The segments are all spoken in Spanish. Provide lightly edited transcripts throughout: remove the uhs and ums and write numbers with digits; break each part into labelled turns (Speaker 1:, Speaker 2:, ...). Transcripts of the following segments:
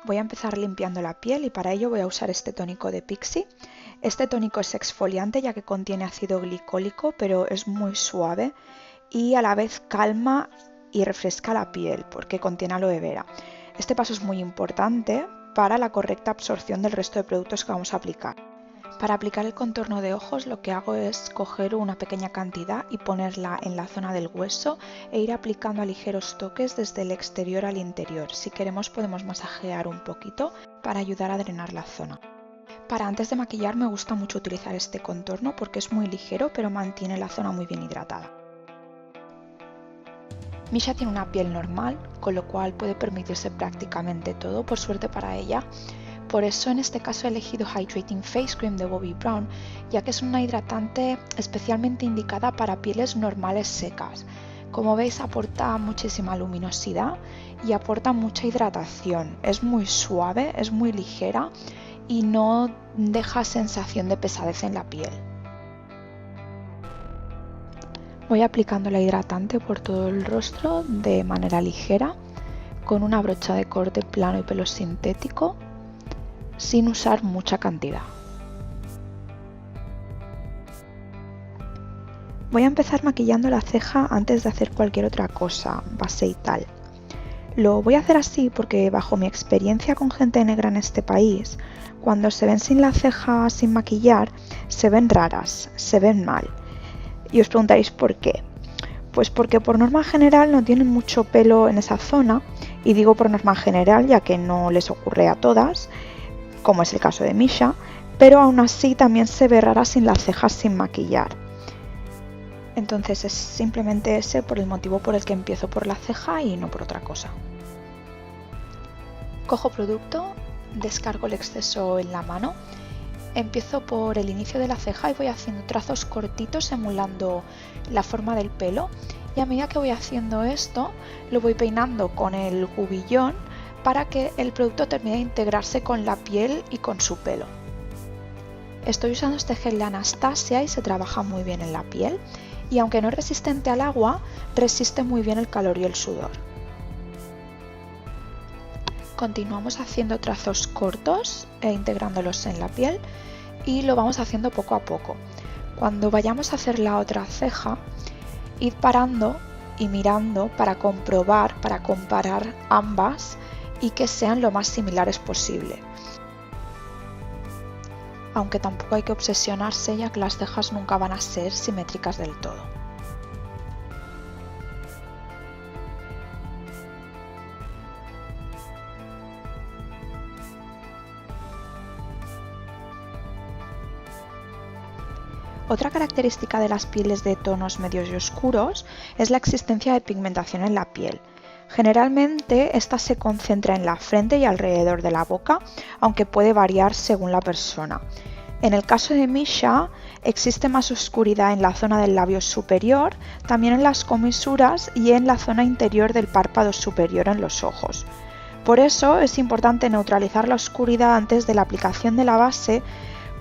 Speaker 1: Voy a empezar limpiando la piel y para ello voy a usar este tónico de Pixi. Este tónico es exfoliante ya que contiene ácido glicólico, pero es muy suave y a la vez calma y refresca la piel porque contiene aloe vera. Este paso es muy importante para la correcta absorción del resto de productos que vamos a aplicar. Para aplicar el contorno de ojos lo que hago es coger una pequeña cantidad y ponerla en la zona del hueso e ir aplicando a ligeros toques desde el exterior al interior. Si queremos podemos masajear un poquito para ayudar a drenar la zona. Para antes de maquillar me gusta mucho utilizar este contorno porque es muy ligero pero mantiene la zona muy bien hidratada. Misha tiene una piel normal, con lo cual puede permitirse prácticamente todo, por suerte para ella. Por eso en este caso he elegido Hydrating Face Cream de Bobbi Brown, ya que es una hidratante especialmente indicada para pieles normales secas. Como veis aporta muchísima luminosidad y aporta mucha hidratación. Es muy suave, es muy ligera y no deja sensación de pesadez en la piel. Voy aplicando la hidratante por todo el rostro de manera ligera, con una brocha de corte plano y pelo sintético, sin usar mucha cantidad. Voy a empezar maquillando la ceja antes de hacer cualquier otra cosa, base y tal. Lo voy a hacer así porque bajo mi experiencia con gente negra en este país, cuando se ven sin la ceja sin maquillar, se ven raras, se ven mal. Y os preguntaréis por qué. Pues porque por norma general no tienen mucho pelo en esa zona, y digo por norma general ya que no les ocurre a todas, como es el caso de Misha, pero aún así también se ve rara sin las cejas sin maquillar. Entonces es simplemente ese por el motivo por el que empiezo por la ceja y no por otra cosa. Cojo producto, descargo el exceso en la mano. Empiezo por el inicio de la ceja y voy haciendo trazos cortitos emulando la forma del pelo, y a medida que voy haciendo esto lo voy peinando con el gubillón para que el producto termine de integrarse con la piel y con su pelo. Estoy usando este gel de Anastasia y se trabaja muy bien en la piel y aunque no es resistente al agua, resiste muy bien el calor y el sudor. Continuamos haciendo trazos cortos e integrándolos en la piel y lo vamos haciendo poco a poco. Cuando vayamos a hacer la otra ceja, id parando y mirando para comprobar, para comparar ambas y que sean lo más similares posible. Aunque tampoco hay que obsesionarse ya que las cejas nunca van a ser simétricas del todo. Otra característica de las pieles de tonos medios y oscuros es la existencia de pigmentación en la piel. Generalmente esta se concentra en la frente y alrededor de la boca, aunque puede variar según la persona. En el caso de Misha existe más oscuridad en la zona del labio superior, también en las comisuras y en la zona interior del párpado superior en los ojos. Por eso es importante neutralizar la oscuridad antes de la aplicación de la base,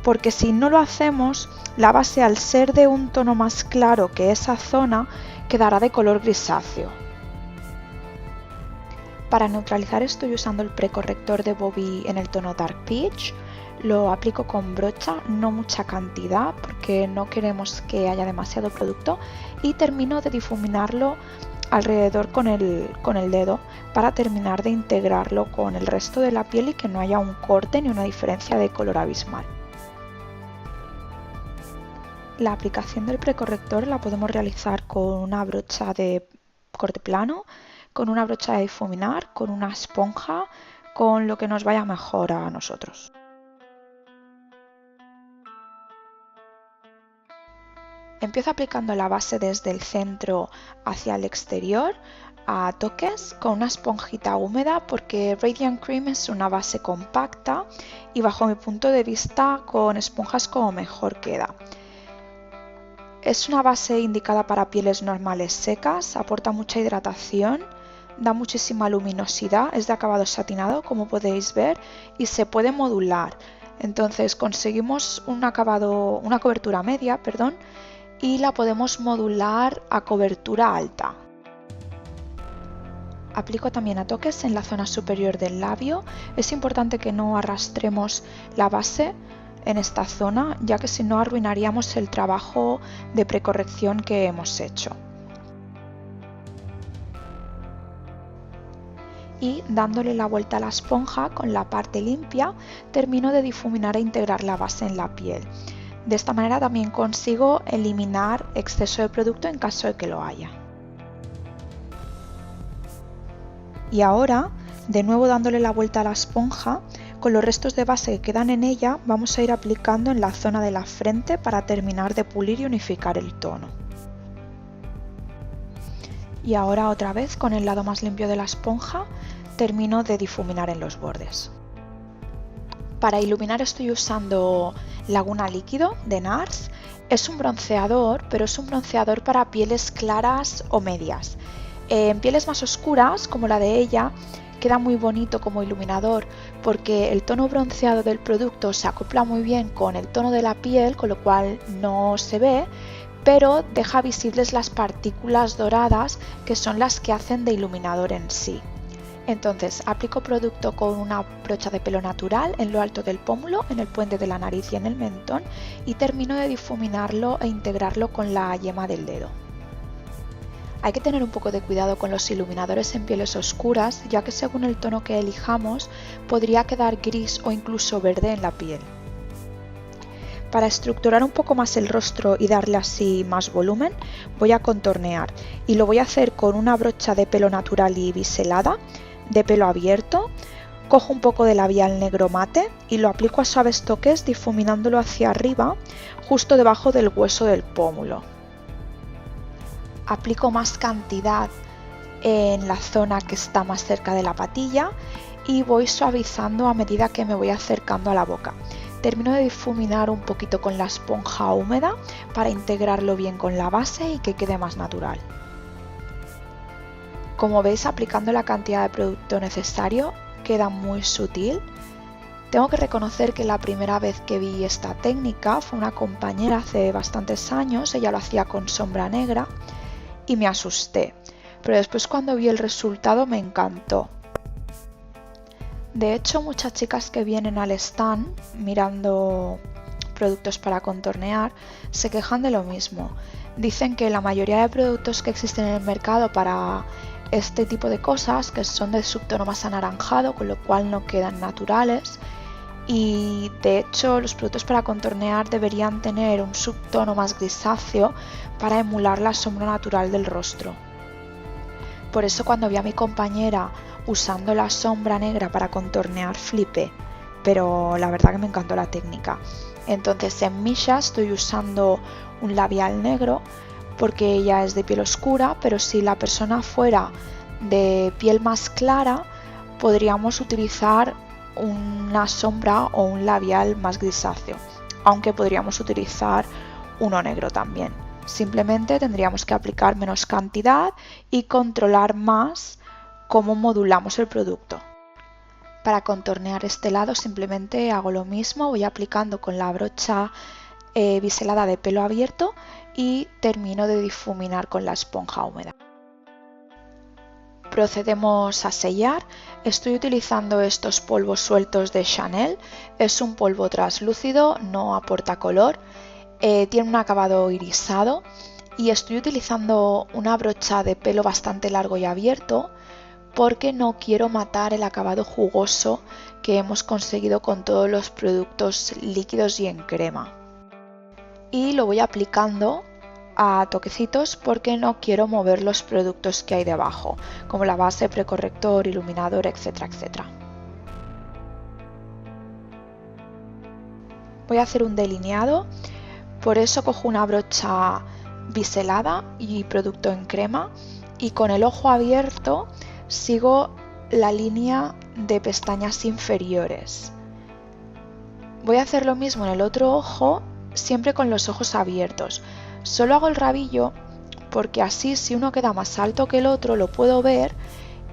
Speaker 1: porque si no lo hacemos, la base al ser de un tono más claro que esa zona, quedará de color grisáceo. Para neutralizar estoy usando el precorrector de Bobbi en el tono Dark Peach. Lo aplico con brocha, no mucha cantidad porque no queremos que haya demasiado producto, y termino de difuminarlo alrededor con el dedo para terminar de integrarlo con el resto de la piel y que no haya un corte ni una diferencia de color abismal. La aplicación del precorrector la podemos realizar con una brocha de corte plano, con una brocha de difuminar, con una esponja, con lo que nos vaya mejor a nosotros. Empiezo aplicando la base desde el centro hacia el exterior a toques con una esponjita húmeda porque Radiant Cream es una base compacta y bajo mi punto de vista con esponjas como mejor queda. Es una base indicada para pieles normales secas, aporta mucha hidratación, da muchísima luminosidad, es de acabado satinado como podéis ver y se puede modular. Entonces conseguimos una cobertura media, y la podemos modular a cobertura alta. Aplico también a toques en la zona superior del labio. Es importante que no arrastremos la base en esta zona, ya que si no arruinaríamos el trabajo de precorrección que hemos hecho. Y dándole la vuelta a la esponja con la parte limpia, termino de difuminar e integrar la base en la piel. De esta manera también consigo eliminar exceso de producto en caso de que lo haya. Y ahora, de nuevo dándole la vuelta a la esponja, con los restos de base que quedan en ella, vamos a ir aplicando en la zona de la frente para terminar de pulir y unificar el tono. Y ahora otra vez, con el lado más limpio de la esponja, termino de difuminar en los bordes. Para iluminar estoy usando Laguna Líquido de NARS. Es un bronceador, pero es un bronceador para pieles claras o medias. En pieles más oscuras, como la de ella, queda muy bonito como iluminador porque el tono bronceado del producto se acopla muy bien con el tono de la piel, con lo cual no se ve, pero deja visibles las partículas doradas que son las que hacen de iluminador en sí. Entonces aplico producto con una brocha de pelo natural en lo alto del pómulo, en el puente de la nariz y en el mentón, y termino de difuminarlo e integrarlo con la yema del dedo. Hay que tener un poco de cuidado con los iluminadores en pieles oscuras, ya que según el tono que elijamos podría quedar gris o incluso verde en la piel. Para estructurar un poco más el rostro y darle así más volumen, voy a contornear y lo voy a hacer con una brocha de pelo natural y biselada, de pelo abierto. Cojo un poco de labial negro mate y lo aplico a suaves toques difuminándolo hacia arriba, justo debajo del hueso del pómulo. Aplico más cantidad en la zona que está más cerca de la patilla y voy suavizando a medida que me voy acercando a la boca. Termino de difuminar un poquito con la esponja húmeda para integrarlo bien con la base y que quede más natural. Como veis, aplicando la cantidad de producto necesario queda muy sutil. Tengo que reconocer que la primera vez que vi esta técnica fue una compañera hace bastantes años, ella lo hacía con sombra negra y me asusté, pero después cuando vi el resultado me encantó. De hecho, muchas chicas que vienen al stand mirando productos para contornear se quejan de lo mismo. Dicen que la mayoría de productos que existen en el mercado para este tipo de cosas, que son de subtono más anaranjado, con lo cual no quedan naturales, y de hecho los productos para contornear deberían tener un subtono más grisáceo para emular la sombra natural del rostro. Por eso cuando vi a mi compañera usando la sombra negra para contornear flipé, pero la verdad que me encantó la técnica. Entonces en Misha estoy usando un labial negro porque ella es de piel oscura, pero si la persona fuera de piel más clara podríamos utilizar una sombra o un labial más grisáceo, aunque podríamos utilizar uno negro también. Simplemente tendríamos que aplicar menos cantidad y controlar más cómo modulamos el producto. Para contornear este lado simplemente hago lo mismo, voy aplicando con la brocha biselada de pelo abierto y termino de difuminar con la esponja húmeda. Procedemos a sellar. Estoy utilizando estos polvos sueltos de Chanel, es un polvo translúcido, no aporta color, tiene un acabado irisado y estoy utilizando una brocha de pelo bastante largo y abierto porque no quiero matar el acabado jugoso que hemos conseguido con todos los productos líquidos y en crema. Y lo voy aplicando a toquecitos porque no quiero mover los productos que hay debajo, como la base, precorrector, iluminador, etcétera, etcétera. Voy a hacer un delineado, por eso cojo una brocha biselada y producto en crema y con el ojo abierto sigo la línea de pestañas inferiores. Voy a hacer lo mismo en el otro ojo, siempre con los ojos abiertos. Solo hago el rabillo porque así si uno queda más alto que el otro lo puedo ver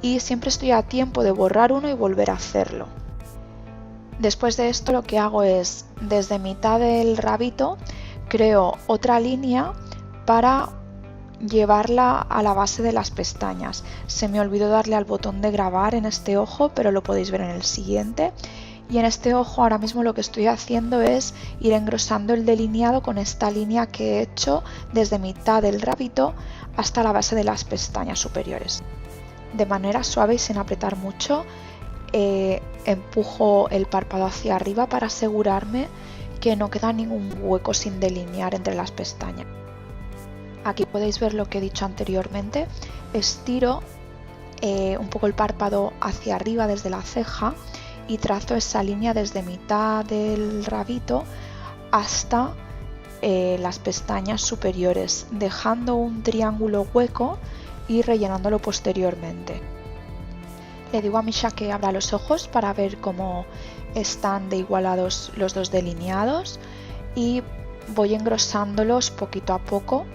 Speaker 1: y siempre estoy a tiempo de borrar uno y volver a hacerlo. Después de esto lo que hago es, desde mitad del rabito, creo otra línea para llevarla a la base de las pestañas. Se me olvidó darle al botón de grabar en este ojo, pero lo podéis ver en el siguiente. Y en este ojo ahora mismo lo que estoy haciendo es ir engrosando el delineado con esta línea que he hecho desde mitad del rabito hasta la base de las pestañas superiores. De manera suave y sin apretar mucho, empujo el párpado hacia arriba para asegurarme que no queda ningún hueco sin delinear entre las pestañas. Aquí podéis ver lo que he dicho anteriormente. Estiro un poco el párpado hacia arriba desde la ceja y trazo esa línea desde mitad del rabito hasta las pestañas superiores, dejando un triángulo hueco y rellenándolo posteriormente. Le digo a Misha que abra los ojos para ver cómo están de igualados los dos delineados y voy engrosándolos poquito a poco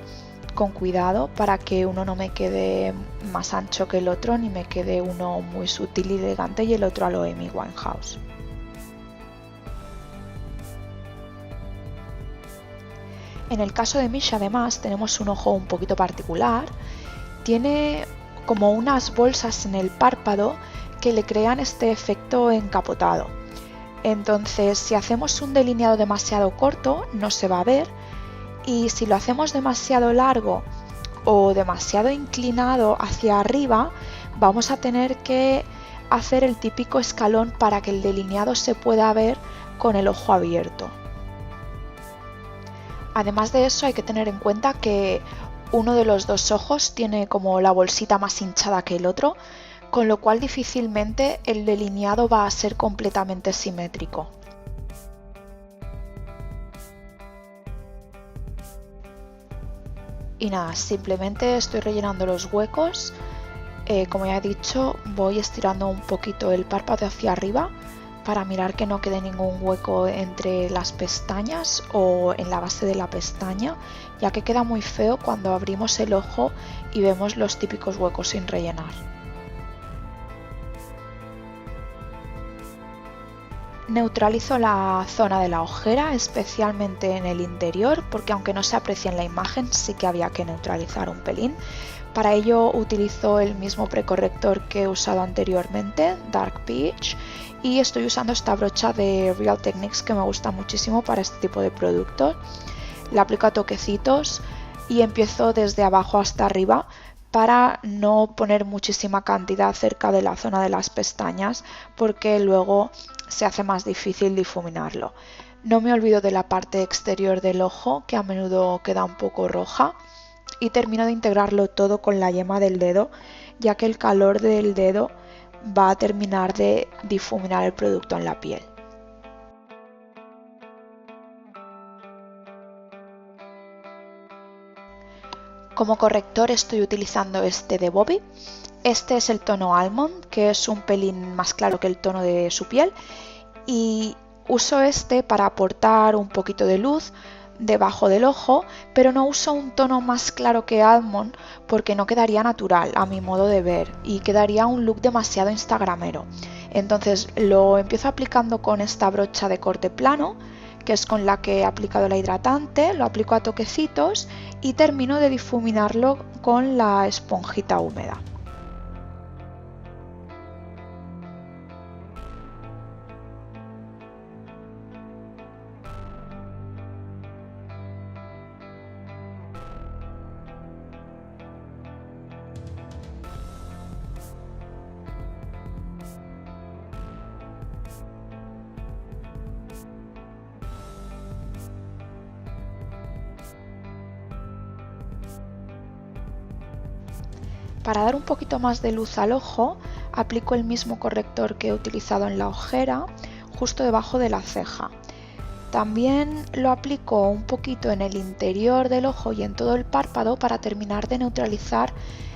Speaker 1: con cuidado para que uno no me quede más ancho que el otro ni me quede uno muy sutil y elegante y el otro a lo Amy Winehouse. En el caso de Misha además tenemos un ojo un poquito particular, tiene como unas bolsas en el párpado que le crean este efecto encapotado. Entonces si hacemos un delineado demasiado corto no se va a ver, y si lo hacemos demasiado largo o demasiado inclinado hacia arriba, vamos a tener que hacer el típico escalón para que el delineado se pueda ver con el ojo abierto. Además de eso hay que tener en cuenta que uno de los dos ojos tiene como la bolsita más hinchada que el otro, con lo cual difícilmente el delineado va a ser completamente simétrico. Y nada, simplemente estoy rellenando los huecos. Como ya he dicho, voy estirando un poquito el párpado hacia arriba para mirar que no quede ningún hueco entre las pestañas o en la base de la pestaña, ya que queda muy feo cuando abrimos el ojo y vemos los típicos huecos sin rellenar. Neutralizo la zona de la ojera, especialmente en el interior, porque aunque no se aprecie en la imagen, sí que había que neutralizar un pelín. Para ello utilizo el mismo precorrector que he usado anteriormente, Dark Peach, y estoy usando esta brocha de Real Techniques que me gusta muchísimo para este tipo de productos. La aplico a toquecitos y empiezo desde abajo hasta arriba para no poner muchísima cantidad cerca de la zona de las pestañas, porque luego se hace más difícil difuminarlo. No me olvido de la parte exterior del ojo, que a menudo queda un poco roja, y termino de integrarlo todo con la yema del dedo, ya que el calor del dedo va a terminar de difuminar el producto en la piel. Como corrector estoy utilizando este de Bobbi. Este es el tono Almond, que es un pelín más claro que el tono de su piel, y uso este para aportar un poquito de luz debajo del ojo, pero no uso un tono más claro que Almond porque no quedaría natural a mi modo de ver y quedaría un look demasiado instagramero. Entonces lo empiezo aplicando con esta brocha de corte plano, que es con la que he aplicado la hidratante, lo aplico a toquecitos y termino de difuminarlo con la esponjita húmeda. Para dar un poquito más de luz al ojo, aplico el mismo corrector que he utilizado en la ojera, justo debajo de la ceja. También lo aplico un poquito en el interior del ojo y en todo el párpado para terminar de neutralizar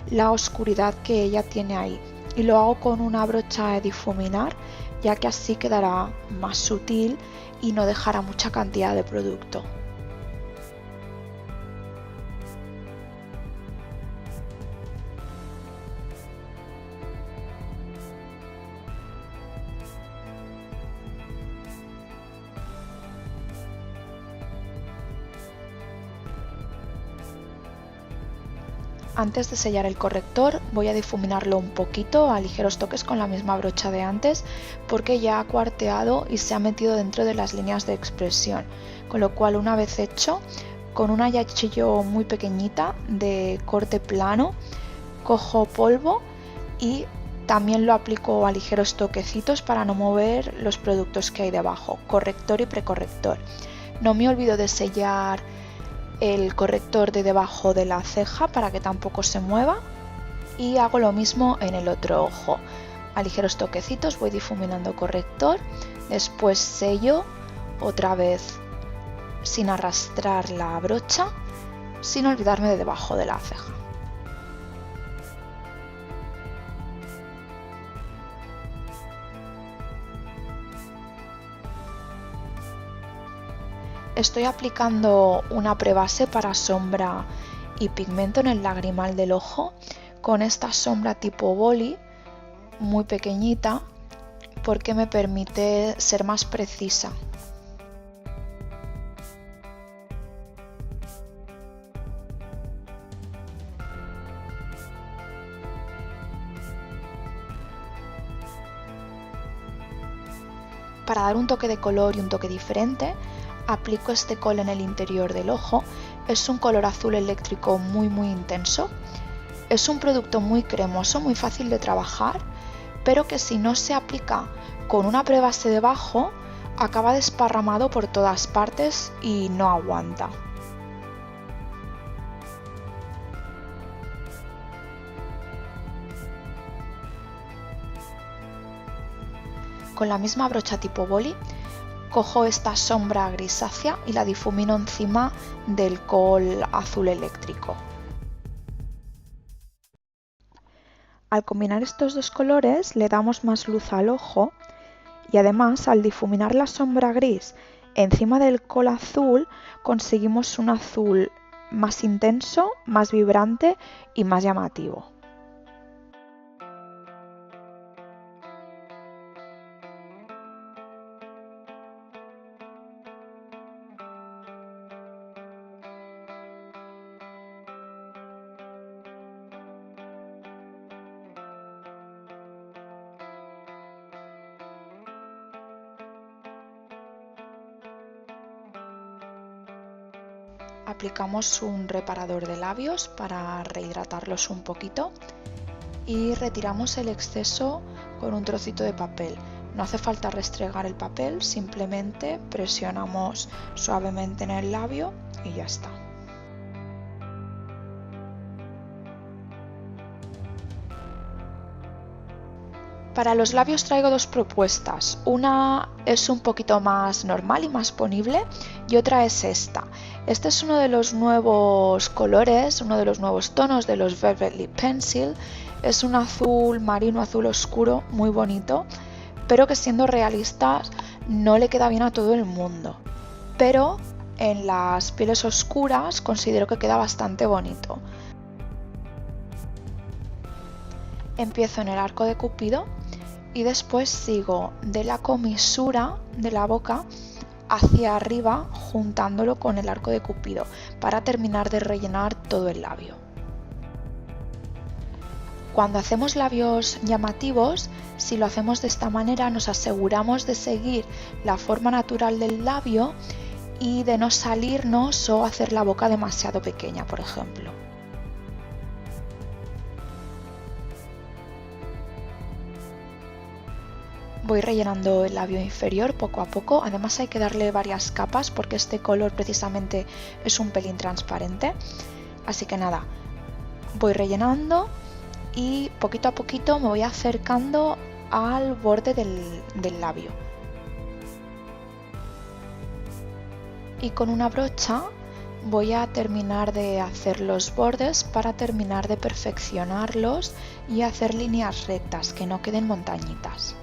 Speaker 1: la oscuridad que ella tiene ahí. Y lo hago con una brocha de difuminar, ya que así quedará más sutil y no dejará mucha cantidad de producto. Antes de sellar el corrector voy a difuminarlo un poquito a ligeros toques con la misma brocha de antes porque ya ha cuarteado y se ha metido dentro de las líneas de expresión, con lo cual una vez hecho, con una yachillo muy pequeñita de corte plano, cojo polvo y también lo aplico a ligeros toquecitos para no mover los productos que hay debajo, corrector y precorrector. No me olvido de sellar el corrector de debajo de la ceja para que tampoco se mueva y hago lo mismo en el otro ojo. A ligeros toquecitos voy difuminando corrector, después sello otra vez sin arrastrar la brocha, sin olvidarme de debajo de la ceja. Estoy aplicando una prebase para sombra y pigmento en el lagrimal del ojo con esta sombra tipo boli muy pequeñita porque me permite ser más precisa. Para dar un toque de color y un toque diferente, aplico este color en el interior del ojo. Es un color azul eléctrico muy intenso. Es un producto muy cremoso, muy fácil de trabajar, pero que si no se aplica con una prebase debajo, acaba desparramado por todas partes y no aguanta. Con la misma brocha tipo boli, cojo esta sombra grisácea y la difumino encima del kohl azul eléctrico. Al combinar estos dos colores le damos más luz al ojo y además al difuminar la sombra gris encima del kohl azul conseguimos un azul más intenso, más vibrante y más llamativo. Aplicamos un reparador de labios para rehidratarlos un poquito y retiramos el exceso con un trocito de papel. No hace falta restregar el papel, simplemente presionamos suavemente en el labio y ya está. Para los labios traigo dos propuestas, una es un poquito más normal y más ponible y otra es esta. Este es uno de los nuevos colores, uno de los nuevos tonos de los Velvet Lip Pencil. Es un azul marino, azul oscuro, muy bonito, pero que siendo realistas no le queda bien a todo el mundo. Pero en las pieles oscuras considero que queda bastante bonito. Empiezo en el arco de Cupido y después sigo de la comisura de la boca hacia arriba juntándolo con el arco de Cupido para terminar de rellenar todo el labio. Cuando hacemos labios llamativos, si lo hacemos de esta manera nos aseguramos de seguir la forma natural del labio y de no salirnos o hacer la boca demasiado pequeña, por ejemplo. Voy rellenando el labio inferior poco a poco, además hay que darle varias capas porque este color precisamente es un pelín transparente, así que nada, voy rellenando y poquito a poquito me voy acercando al borde del labio. Y con una brocha voy a terminar de hacer los bordes para terminar de perfeccionarlos y hacer líneas rectas, que no queden montañitas.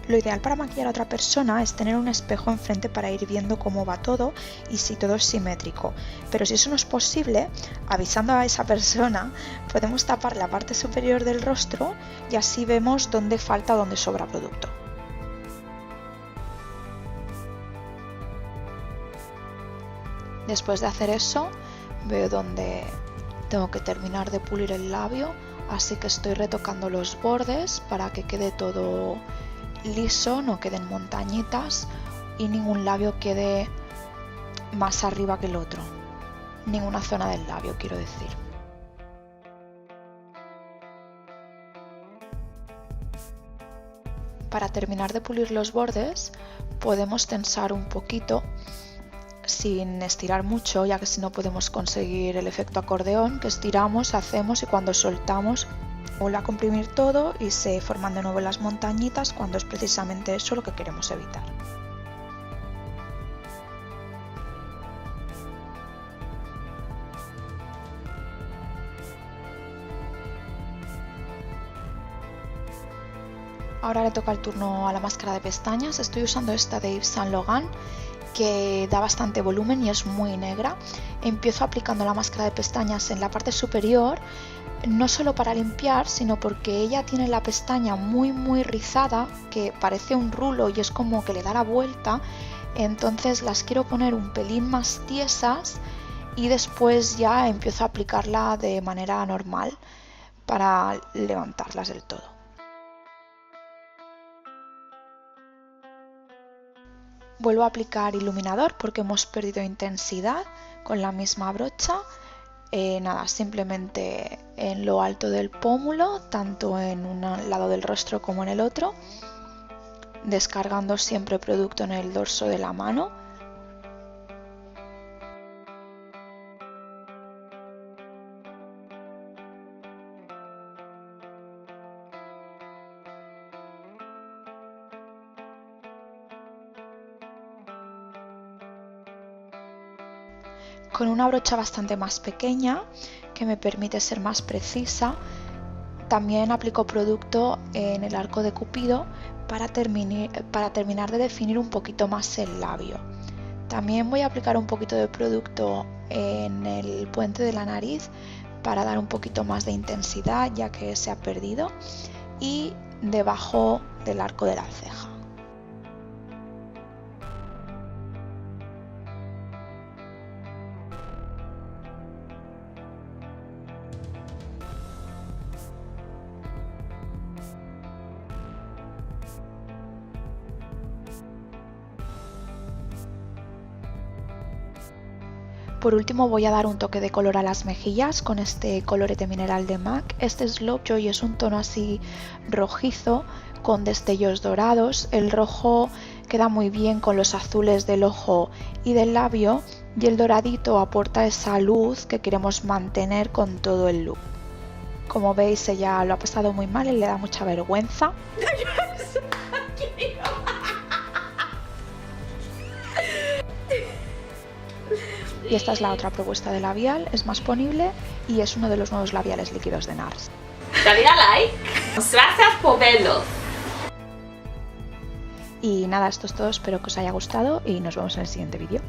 Speaker 1: Lo ideal para maquillar a otra persona es tener un espejo enfrente para ir viendo cómo va todo y si todo es simétrico. Pero si eso no es posible, avisando a esa persona, podemos tapar la parte superior del rostro y así vemos dónde falta o dónde sobra producto. Después de hacer eso, veo dónde tengo que terminar de pulir el labio, así que estoy retocando los bordes para que quede todo liso, no queden montañitas y ningún labio quede más arriba que el otro. Ninguna zona del labio, quiero decir. Para terminar de pulir los bordes, podemos tensar un poquito sin estirar mucho, ya que si no podemos conseguir el efecto acordeón, que estiramos, hacemos y cuando soltamos vuelve a comprimir todo y se forman de nuevo las montañitas, cuando es precisamente eso lo que queremos evitar. Ahora le toca el turno a la máscara de pestañas. Estoy usando esta de Yves Saint Laurent, que da bastante volumen y es muy negra. Empiezo aplicando la máscara de pestañas en la parte superior, no solo para limpiar, sino porque ella tiene la pestaña muy rizada, que parece un rulo y es como que le da la vuelta. Entonces las quiero poner un pelín más tiesas y después ya empiezo a aplicarla de manera normal para levantarlas del todo. Vuelvo a aplicar iluminador porque hemos perdido intensidad con la misma brocha. Nada, simplemente en lo alto del pómulo, tanto en un lado del rostro como en el otro, descargando siempre producto en el dorso de la mano. Con una brocha bastante más pequeña que me permite ser más precisa, también aplico producto en el arco de Cupido para terminar de definir un poquito más el labio. También voy a aplicar un poquito de producto en el puente de la nariz para dar un poquito más de intensidad, ya que se ha perdido, y debajo del arco de la ceja. Por último voy a dar un toque de color a las mejillas con este colorete mineral de MAC. Este es Lovejoy y es un tono así rojizo con destellos dorados. El rojo queda muy bien con los azules del ojo y del labio y el doradito aporta esa luz que queremos mantener con todo el look. Como veis, ella lo ha pasado muy mal y le da mucha vergüenza. Y esta es la otra propuesta de labial, es más ponible y es uno de los nuevos labiales líquidos de NARS.
Speaker 2: Dale a like, gracias por verlo.
Speaker 1: Y nada, esto es todo, espero que os haya gustado y nos vemos en el siguiente vídeo.